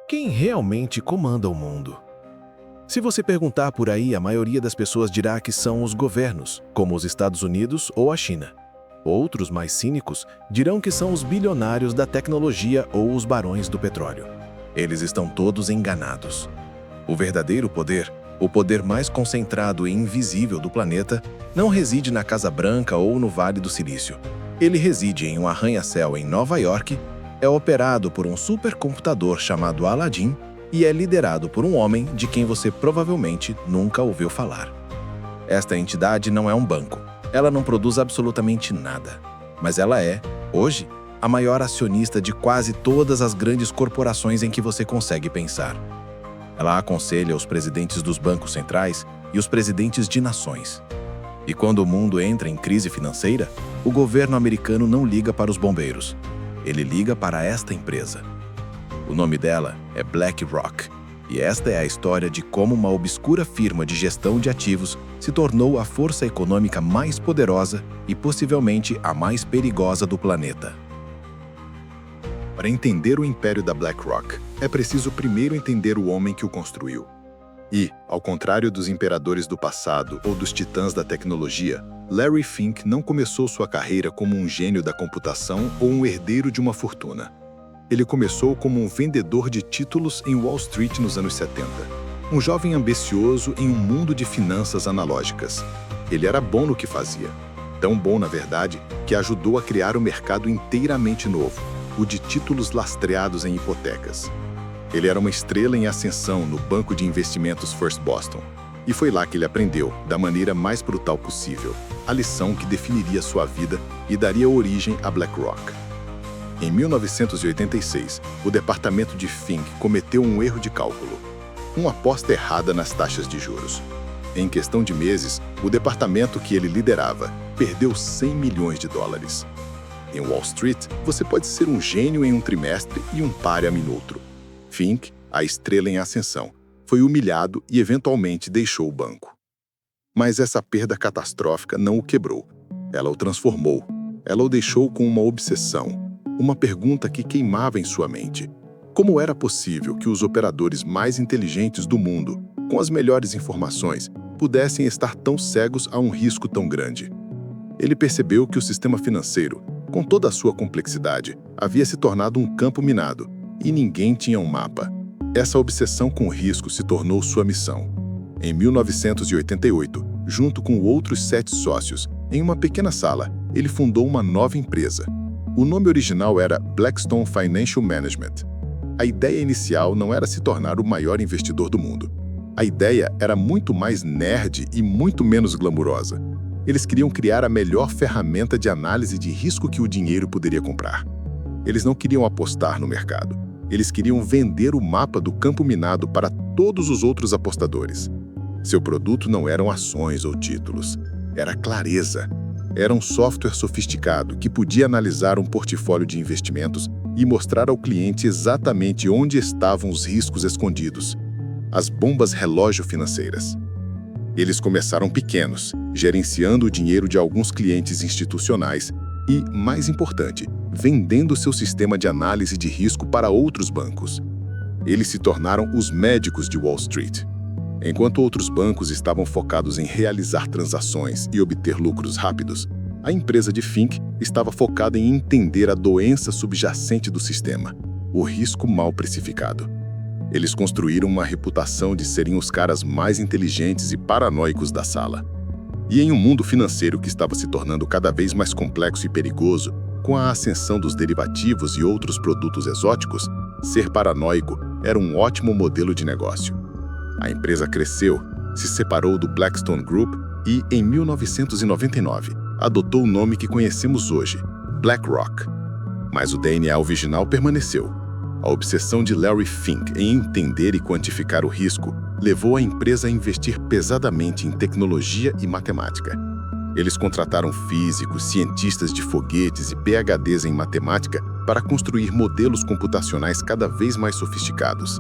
Quem realmente comanda o mundo? Se você perguntar por aí, a maioria das pessoas dirá que são os governos, como os Estados Unidos ou a China. Outros, mais cínicos, dirão que são os bilionários da tecnologia ou os barões do petróleo. Eles estão todos enganados. O verdadeiro poder, o poder mais concentrado e invisível do planeta, não reside na Casa Branca ou no Vale do Silício. Ele reside em um arranha-céu em Nova York, é operado por um supercomputador chamado Aladdin e é liderado por um homem de quem você provavelmente nunca ouviu falar. Esta entidade não é um banco. Ela não produz absolutamente nada. Mas ela é, hoje, a maior acionista de quase todas as grandes corporações em que você consegue pensar. Ela aconselha os presidentes dos bancos centrais e os presidentes de nações. E quando o mundo entra em crise financeira, o governo americano não liga para os bombeiros. Ele liga para esta empresa. O nome dela é BlackRock, e esta é a história de como uma obscura firma de gestão de ativos se tornou a força econômica mais poderosa e possivelmente a mais perigosa do planeta. Para entender o império da BlackRock, é preciso primeiro entender o homem que o construiu. E, ao contrário dos imperadores do passado ou dos titãs da tecnologia, Larry Fink não começou sua carreira como um gênio da computação ou um herdeiro de uma fortuna. Ele começou como um vendedor de títulos em Wall Street nos anos 70. Um jovem ambicioso em um mundo de finanças analógicas. Ele era bom no que fazia. Tão bom, na verdade, que ajudou a criar um mercado inteiramente novo, o de títulos lastreados em hipotecas. Ele era uma estrela em ascensão no banco de investimentos First Boston. E foi lá que ele aprendeu, da maneira mais brutal possível, a lição que definiria sua vida e daria origem à BlackRock. Em 1986, o departamento de Fink cometeu um erro de cálculo, uma aposta errada nas taxas de juros. Em questão de meses, o departamento que ele liderava perdeu 100 milhões de dólares. Em Wall Street, você pode ser um gênio em um trimestre e um párea em outro. Fink, a estrela em ascensão, foi humilhado e eventualmente deixou o banco. Mas essa perda catastrófica não o quebrou. Ela o transformou. Ela o deixou com uma obsessão, uma pergunta que queimava em sua mente. Como era possível que os operadores mais inteligentes do mundo, com as melhores informações, pudessem estar tão cegos a um risco tão grande? Ele percebeu que o sistema financeiro, com toda a sua complexidade, havia se tornado um campo minado, e ninguém tinha um mapa. Essa obsessão com o risco se tornou sua missão. Em 1988, junto com outros 7 sócios, em uma pequena sala, ele fundou uma nova empresa. O nome original era Blackstone Financial Management. A ideia inicial não era se tornar o maior investidor do mundo. A ideia era muito mais nerd e muito menos glamurosa. Eles queriam criar a melhor ferramenta de análise de risco que o dinheiro poderia comprar. Eles não queriam apostar no mercado. Eles queriam vender o mapa do campo minado para todos os outros apostadores. Seu produto não eram ações ou títulos. Era clareza. Era um software sofisticado que podia analisar um portfólio de investimentos e mostrar ao cliente exatamente onde estavam os riscos escondidos, as bombas relógio financeiras. Eles começaram pequenos, gerenciando o dinheiro de alguns clientes institucionais e, mais importante, vendendo seu sistema de análise de risco para outros bancos. Eles se tornaram os médicos de Wall Street. Enquanto outros bancos estavam focados em realizar transações e obter lucros rápidos, a empresa de Fink estava focada em entender a doença subjacente do sistema, o risco mal precificado. Eles construíram uma reputação de serem os caras mais inteligentes e paranoicos da sala. E em um mundo financeiro que estava se tornando cada vez mais complexo e perigoso, com a ascensão dos derivativos e outros produtos exóticos, ser paranoico era um ótimo modelo de negócio. A empresa cresceu, se separou do Blackstone Group e, em 1999, adotou o nome que conhecemos hoje, BlackRock. Mas o DNA original permaneceu. A obsessão de Larry Fink em entender e quantificar o risco levou a empresa a investir pesadamente em tecnologia e matemática. Eles contrataram físicos, cientistas de foguetes e PhDs em matemática para construir modelos computacionais cada vez mais sofisticados.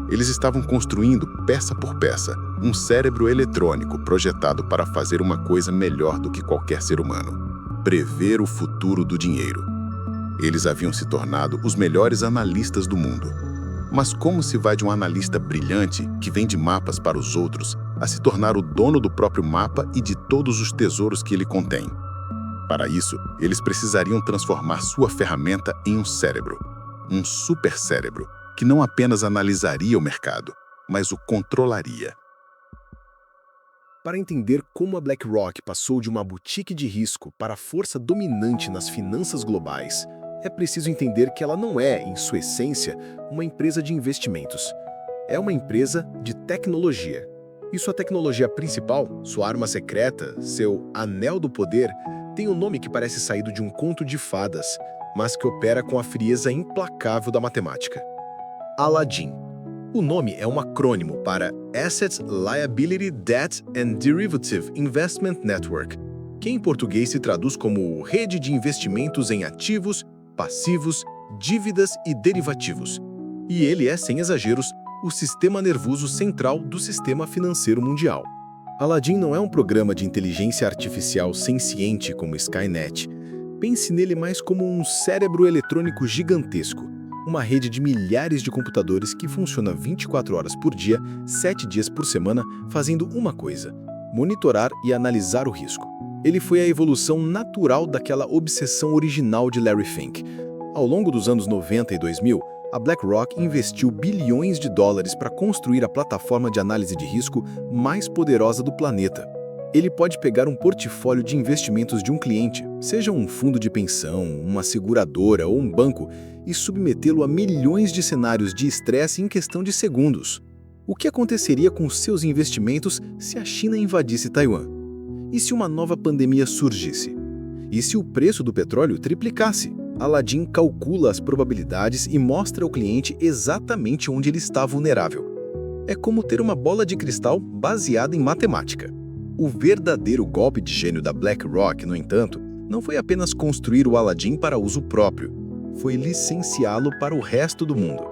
Eles estavam construindo, peça por peça, um cérebro eletrônico projetado para fazer uma coisa melhor do que qualquer ser humano: prever o futuro do dinheiro. Eles haviam se tornado os melhores analistas do mundo. Mas como se vai de um analista brilhante que vende mapas para os outros a se tornar o dono do próprio mapa e de todos os tesouros que ele contém? Para isso, eles precisariam transformar sua ferramenta em um cérebro, um supercérebro, que não apenas analisaria o mercado, mas o controlaria. Para entender como a BlackRock passou de uma boutique de risco para a força dominante nas finanças globais, é preciso entender que ela não é, em sua essência, uma empresa de investimentos. É uma empresa de tecnologia. E sua tecnologia principal, sua arma secreta, seu anel do poder, tem um nome que parece saído de um conto de fadas, mas que opera com a frieza implacável da matemática. Aladdin. O nome é um acrônimo para Asset Liability Debt and Derivative Investment Network, que em português se traduz como Rede de Investimentos em Ativos, Passivos, Dívidas e Derivativos. E ele é, sem exageros, o sistema nervoso central do sistema financeiro mundial. Aladdin não é um programa de inteligência artificial senciente como Skynet. Pense nele mais como um cérebro eletrônico gigantesco, uma rede de milhares de computadores que funciona 24 horas por dia, 7 dias por semana, fazendo uma coisa: monitorar e analisar o risco. Ele foi a evolução natural daquela obsessão original de Larry Fink. Ao longo dos anos 90 e 2000, a BlackRock investiu bilhões de dólares para construir a plataforma de análise de risco mais poderosa do planeta. Ele pode pegar um portfólio de investimentos de um cliente, seja um fundo de pensão, uma seguradora ou um banco, e submetê-lo a milhões de cenários de estresse em questão de segundos. O que aconteceria com seus investimentos se a China invadisse Taiwan? E se uma nova pandemia surgisse? E se o preço do petróleo triplicasse? Aladdin calcula as probabilidades e mostra ao cliente exatamente onde ele está vulnerável. É como ter uma bola de cristal baseada em matemática. O verdadeiro golpe de gênio da BlackRock, no entanto, não foi apenas construir o Aladdin para uso próprio, foi licenciá-lo para o resto do mundo.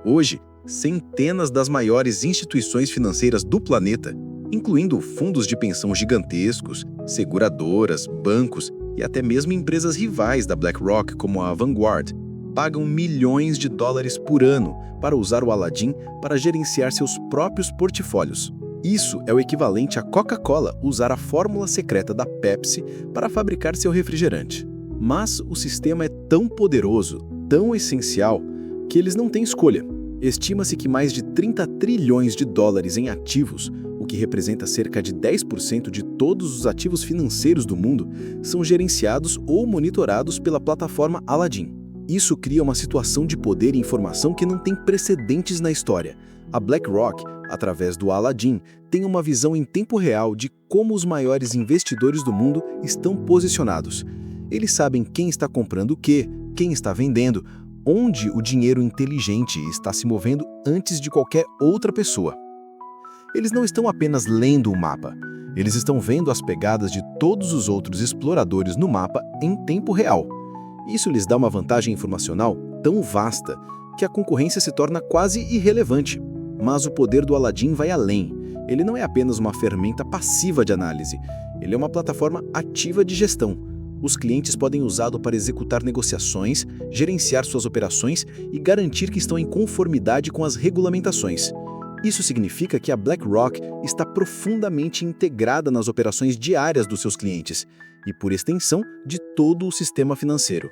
Hoje, centenas das maiores instituições financeiras do planeta, incluindo fundos de pensão gigantescos, seguradoras, bancos e até mesmo empresas rivais da BlackRock como a Vanguard, pagam milhões de dólares por ano para usar o Aladdin para gerenciar seus próprios portfólios. Isso é o equivalente a Coca-Cola usar a fórmula secreta da Pepsi para fabricar seu refrigerante. Mas o sistema é tão poderoso, tão essencial, que eles não têm escolha. Estima-se que mais de 30 trilhões de dólares em ativos, o que representa cerca de 10% de todos os ativos financeiros do mundo, são gerenciados ou monitorados pela plataforma Aladdin. Isso cria uma situação de poder e informação que não tem precedentes na história. A BlackRock, através do Aladdin, tem uma visão em tempo real de como os maiores investidores do mundo estão posicionados. Eles sabem quem está comprando o quê, quem está vendendo, onde o dinheiro inteligente está se movendo antes de qualquer outra pessoa. Eles não estão apenas lendo o mapa, eles estão vendo as pegadas de todos os outros exploradores no mapa em tempo real. Isso lhes dá uma vantagem informacional tão vasta que a concorrência se torna quase irrelevante. Mas o poder do Aladdin vai além. Ele não é apenas uma ferramenta passiva de análise, ele é uma plataforma ativa de gestão. Os clientes podem usá-lo para executar negociações, gerenciar suas operações e garantir que estão em conformidade com as regulamentações. Isso significa que a BlackRock está profundamente integrada nas operações diárias dos seus clientes e, por extensão, de todo o sistema financeiro.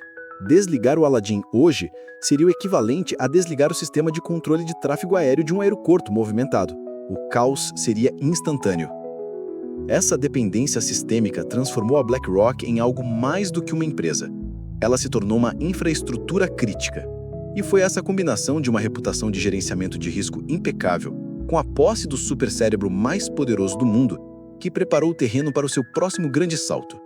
Desligar o Aladdin hoje seria o equivalente a desligar o sistema de controle de tráfego aéreo de um aeroporto movimentado. O caos seria instantâneo. Essa dependência sistêmica transformou a BlackRock em algo mais do que uma empresa. Ela se tornou uma infraestrutura crítica. E foi essa combinação de uma reputação de gerenciamento de risco impecável, com a posse do supercérebro mais poderoso do mundo, que preparou o terreno para o seu próximo grande salto.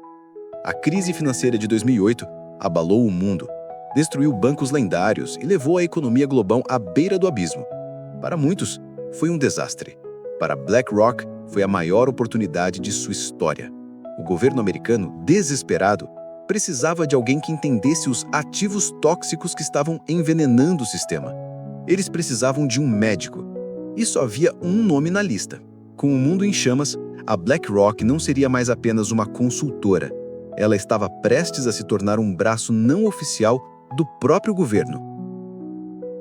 A crise financeira de 2008 abalou o mundo, destruiu bancos lendários e levou a economia global à beira do abismo. Para muitos, foi um desastre. Para BlackRock, foi a maior oportunidade de sua história. O governo americano, desesperado, precisava de alguém que entendesse os ativos tóxicos que estavam envenenando o sistema. Eles precisavam de um médico. E só havia um nome na lista. Com o mundo em chamas, a BlackRock não seria mais apenas uma consultora. Ela estava prestes a se tornar um braço não oficial do próprio governo.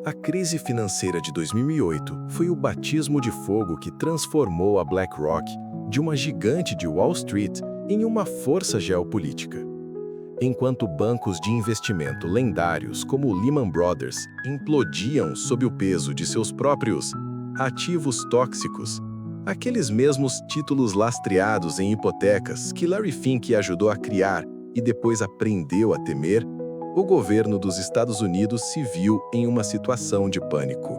A crise financeira de 2008 foi o batismo de fogo que transformou a BlackRock de uma gigante de Wall Street em uma força geopolítica. Enquanto bancos de investimento lendários como o Lehman Brothers implodiam sob o peso de seus próprios ativos tóxicos, aqueles mesmos títulos lastreados em hipotecas que Larry Fink ajudou a criar e depois aprendeu a temer, o governo dos Estados Unidos se viu em uma situação de pânico.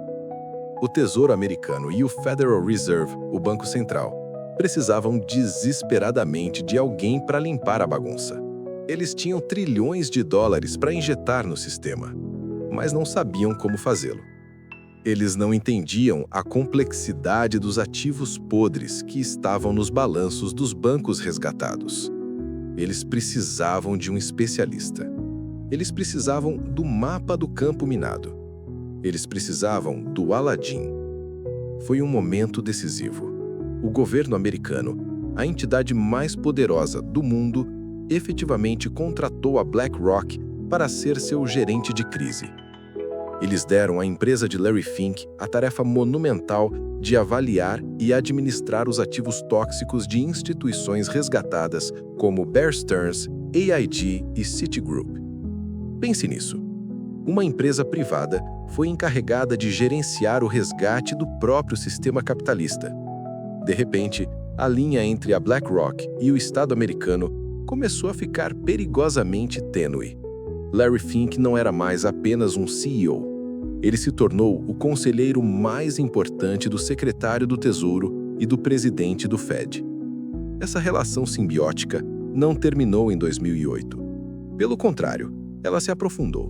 O Tesouro Americano e o Federal Reserve, o Banco Central, precisavam desesperadamente de alguém para limpar a bagunça. Eles tinham trilhões de dólares para injetar no sistema, mas não sabiam como fazê-lo. Eles não entendiam a complexidade dos ativos podres que estavam nos balanços dos bancos resgatados. Eles precisavam de um especialista. Eles precisavam do mapa do campo minado. Eles precisavam do Aladim. Foi um momento decisivo. O governo americano, a entidade mais poderosa do mundo, efetivamente contratou a BlackRock para ser seu gerente de crise. Eles deram à empresa de Larry Fink a tarefa monumental de avaliar e administrar os ativos tóxicos de instituições resgatadas como Bear Stearns, AIG e Citigroup. Pense nisso. Uma empresa privada foi encarregada de gerenciar o resgate do próprio sistema capitalista. De repente, a linha entre a BlackRock e o Estado americano começou a ficar perigosamente tênue. Larry Fink não era mais apenas um CEO. Ele se tornou o conselheiro mais importante do secretário do Tesouro e do presidente do Fed. Essa relação simbiótica não terminou em 2008. Pelo contrário, ela se aprofundou.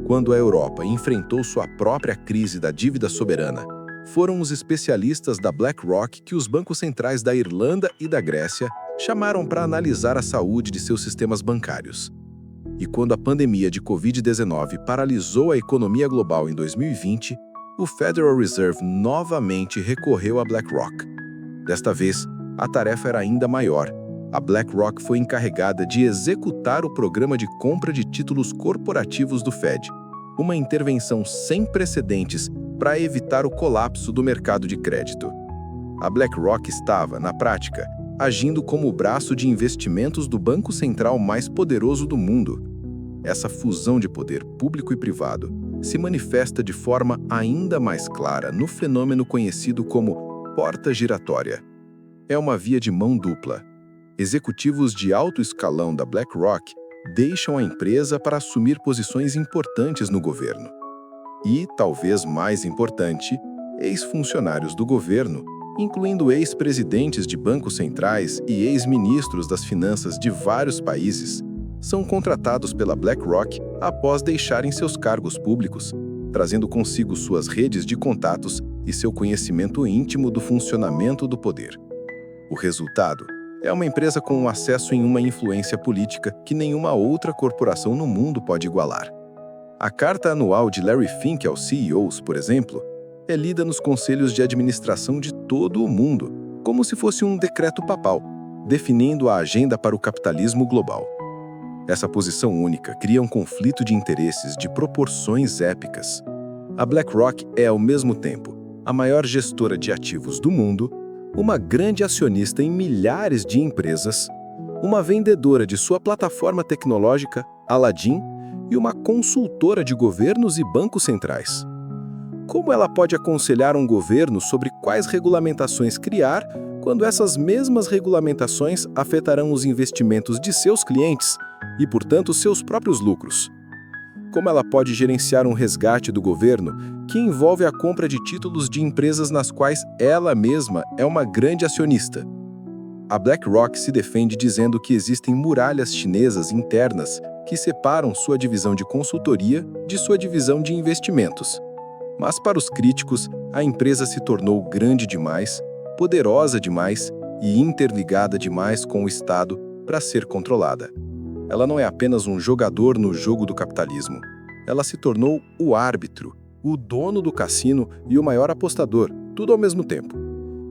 Quando a Europa enfrentou sua própria crise da dívida soberana, foram os especialistas da BlackRock que os bancos centrais da Irlanda e da Grécia chamaram para analisar a saúde de seus sistemas bancários. E quando a pandemia de Covid-19 paralisou a economia global em 2020, o Federal Reserve novamente recorreu à BlackRock. Desta vez, a tarefa era ainda maior. A BlackRock foi encarregada de executar o programa de compra de títulos corporativos do Fed, uma intervenção sem precedentes para evitar o colapso do mercado de crédito. A BlackRock estava, na prática, agindo como o braço de investimentos do banco central mais poderoso do mundo. Essa fusão de poder público e privado se manifesta de forma ainda mais clara no fenômeno conhecido como porta giratória. É uma via de mão dupla. Executivos de alto escalão da BlackRock deixam a empresa para assumir posições importantes no governo. E, talvez mais importante, ex-funcionários do governo, incluindo ex-presidentes de bancos centrais e ex-ministros das finanças de vários países, são contratados pela BlackRock após deixarem seus cargos públicos, trazendo consigo suas redes de contatos e seu conhecimento íntimo do funcionamento do poder. O resultado é uma empresa com um acesso em uma influência política que nenhuma outra corporação no mundo pode igualar. A carta anual de Larry Fink aos CEOs, por exemplo, é lida nos conselhos de administração de todo o mundo, como se fosse um decreto papal, definindo a agenda para o capitalismo global. Essa posição única cria um conflito de interesses de proporções épicas. A BlackRock é, ao mesmo tempo, a maior gestora de ativos do mundo, uma grande acionista em milhares de empresas, uma vendedora de sua plataforma tecnológica, Aladim, e uma consultora de governos e bancos centrais. Como ela pode aconselhar um governo sobre quais regulamentações criar, quando essas mesmas regulamentações afetarão os investimentos de seus clientes e, portanto, seus próprios lucros? Como ela pode gerenciar um resgate do governo que envolve a compra de títulos de empresas nas quais ela mesma é uma grande acionista? A BlackRock se defende dizendo que existem muralhas chinesas internas que separam sua divisão de consultoria de sua divisão de investimentos. Mas para os críticos, a empresa se tornou grande demais, poderosa demais e interligada demais com o Estado para ser controlada. Ela não é apenas um jogador no jogo do capitalismo. Ela se tornou o árbitro, o dono do cassino e o maior apostador, tudo ao mesmo tempo.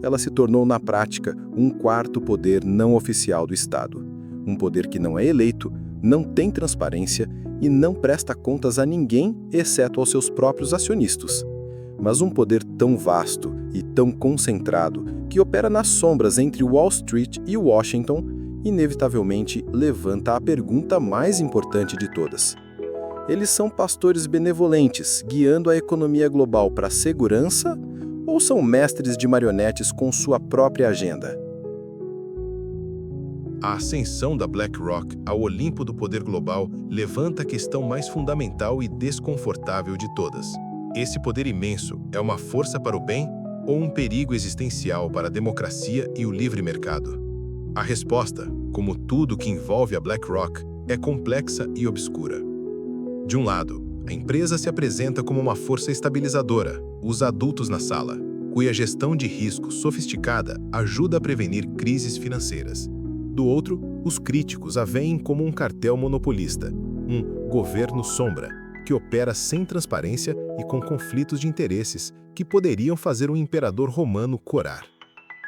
Ela se tornou, na prática, um quarto poder não oficial do Estado. Um poder que não é eleito, não tem transparência e não presta contas a ninguém, exceto aos seus próprios acionistas. Mas um poder tão vasto e tão concentrado que opera nas sombras entre Wall Street e Washington, inevitavelmente levanta a pergunta mais importante de todas. Eles são pastores benevolentes, guiando a economia global para a segurança, ou são mestres de marionetes com sua própria agenda? A ascensão da BlackRock ao Olimpo do poder global levanta a questão mais fundamental e desconfortável de todas. Esse poder imenso é uma força para o bem ou um perigo existencial para a democracia e o livre mercado? A resposta, como tudo que envolve a BlackRock, é complexa e obscura. De um lado, a empresa se apresenta como uma força estabilizadora, os adultos na sala, cuja gestão de risco sofisticada ajuda a prevenir crises financeiras. Do outro, os críticos a veem como um cartel monopolista, um governo sombra, que opera sem transparência e com conflitos de interesses que poderiam fazer um imperador romano corar.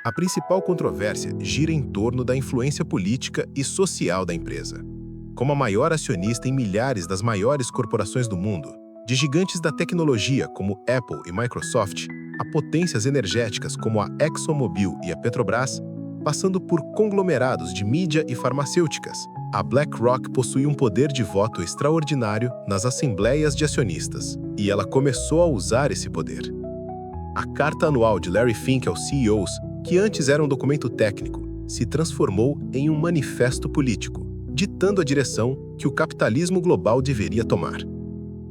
A principal controvérsia gira em torno da influência política e social da empresa. Como a maior acionista em milhares das maiores corporações do mundo, de gigantes da tecnologia como Apple e Microsoft, a potências energéticas como a ExxonMobil e a Petrobras, passando por conglomerados de mídia e farmacêuticas, a BlackRock possui um poder de voto extraordinário nas assembleias de acionistas, e ela começou a usar esse poder. A carta anual de Larry Fink aos CEOs, que antes era um documento técnico, se transformou em um manifesto político, ditando a direção que o capitalismo global deveria tomar.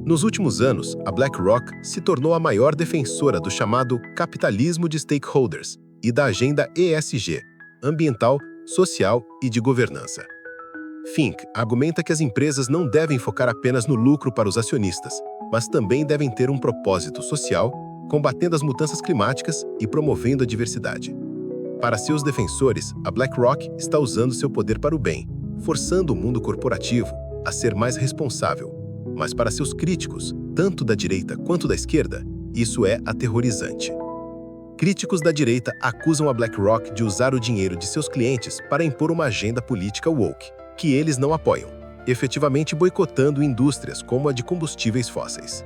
Nos últimos anos, a BlackRock se tornou a maior defensora do chamado capitalismo de stakeholders e da agenda ESG, ambiental, social e de governança. Fink argumenta que as empresas não devem focar apenas no lucro para os acionistas, mas também devem ter um propósito social, combatendo as mudanças climáticas e promovendo a diversidade. Para seus defensores, a BlackRock está usando seu poder para o bem, forçando o mundo corporativo a ser mais responsável. Mas para seus críticos, tanto da direita quanto da esquerda, isso é aterrorizante. Críticos da direita acusam a BlackRock de usar o dinheiro de seus clientes para impor uma agenda política woke, que eles não apoiam, efetivamente boicotando indústrias como a de combustíveis fósseis.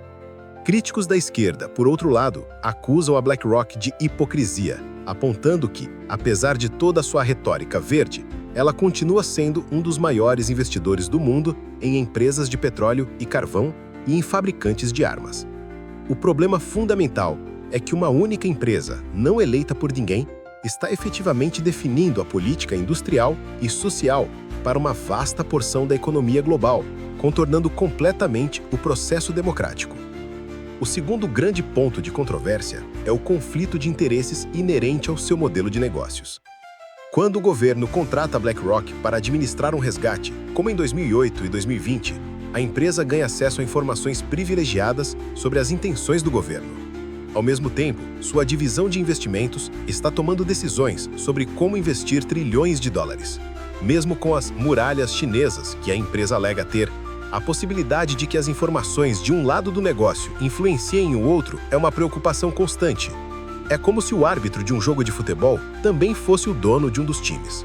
Críticos da esquerda, por outro lado, acusam a BlackRock de hipocrisia, apontando que, apesar de toda a sua retórica verde, ela continua sendo um dos maiores investidores do mundo em empresas de petróleo e carvão e em fabricantes de armas. O problema fundamental é que uma única empresa, não eleita por ninguém, está efetivamente definindo a política industrial e social para uma vasta porção da economia global, contornando completamente o processo democrático. O segundo grande ponto de controvérsia é o conflito de interesses inerente ao seu modelo de negócios. Quando o governo contrata a BlackRock para administrar um resgate, como em 2008 e 2020, a empresa ganha acesso a informações privilegiadas sobre as intenções do governo. Ao mesmo tempo, sua divisão de investimentos está tomando decisões sobre como investir trilhões de dólares. Mesmo com as muralhas chinesas que a empresa alega ter, a possibilidade de que as informações de um lado do negócio influenciem o outro é uma preocupação constante. É como se o árbitro de um jogo de futebol também fosse o dono de um dos times.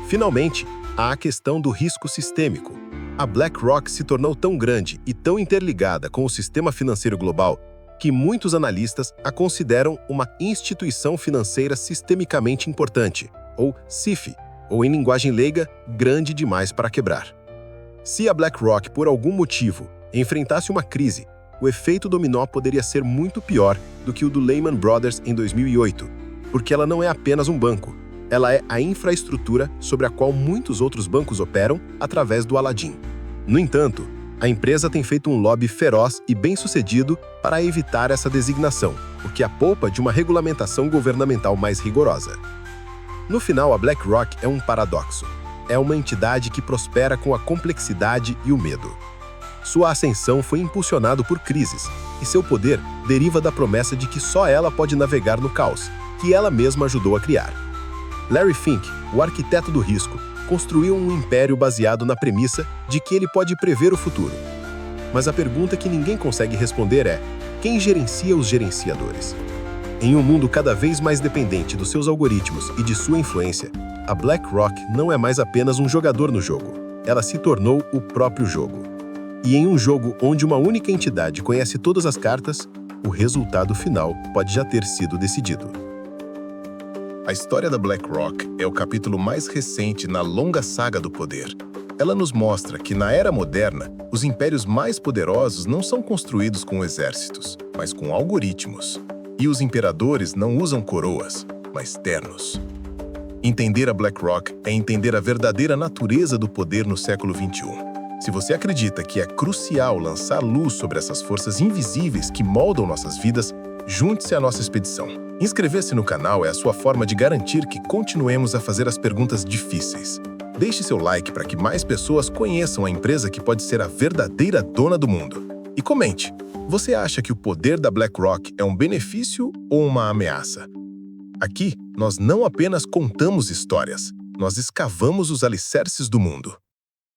Finalmente, há a questão do risco sistêmico. A BlackRock se tornou tão grande e tão interligada com o sistema financeiro global que muitos analistas a consideram uma instituição financeira sistemicamente importante, ou SIFI, ou em linguagem leiga, grande demais para quebrar. Se a BlackRock, por algum motivo, enfrentasse uma crise, o efeito dominó poderia ser muito pior do que o do Lehman Brothers em 2008, porque ela não é apenas um banco, ela é a infraestrutura sobre a qual muitos outros bancos operam através do Aladdin. No entanto, a empresa tem feito um lobby feroz e bem-sucedido para evitar essa designação, o que a poupa de uma regulamentação governamental mais rigorosa. No final, a BlackRock é um paradoxo. É uma entidade que prospera com a complexidade e o medo. Sua ascensão foi impulsionada por crises, e seu poder deriva da promessa de que só ela pode navegar no caos, que ela mesma ajudou a criar. Larry Fink, o arquiteto do risco, construiu um império baseado na premissa de que ele pode prever o futuro. Mas a pergunta que ninguém consegue responder é: quem gerencia os gerenciadores? Em um mundo cada vez mais dependente dos seus algoritmos e de sua influência, a BlackRock não é mais apenas um jogador no jogo. Ela se tornou o próprio jogo. E em um jogo onde uma única entidade conhece todas as cartas, o resultado final pode já ter sido decidido. A história da BlackRock é o capítulo mais recente na longa saga do poder. Ela nos mostra que, na era moderna, os impérios mais poderosos não são construídos com exércitos, mas com algoritmos. E os imperadores não usam coroas, mas ternos. Entender a BlackRock é entender a verdadeira natureza do poder no século XXI. Se você acredita que é crucial lançar luz sobre essas forças invisíveis que moldam nossas vidas, junte-se à nossa expedição. Inscrever-se no canal é a sua forma de garantir que continuemos a fazer as perguntas difíceis. Deixe seu like para que mais pessoas conheçam a empresa que pode ser a verdadeira dona do mundo. E comente, você acha que o poder da BlackRock é um benefício ou uma ameaça? Aqui, nós não apenas contamos histórias, nós escavamos os alicerces do mundo.